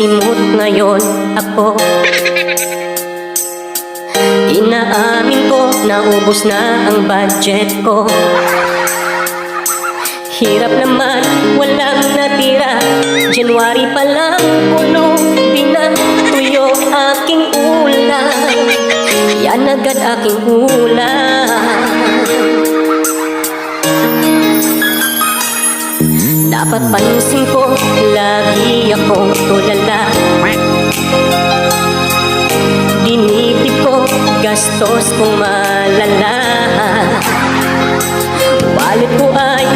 simot ngayon ako. Inaamin ko, naubos na ang budget ko. Hirap naman, walang natira. January pa lang, puno din ang tuyo aking ulam. Yan agad aking ulam. Dapat pansin ko, lagi akong tulala. Dinibdib ko, gastos kong malala. Wallet ko ay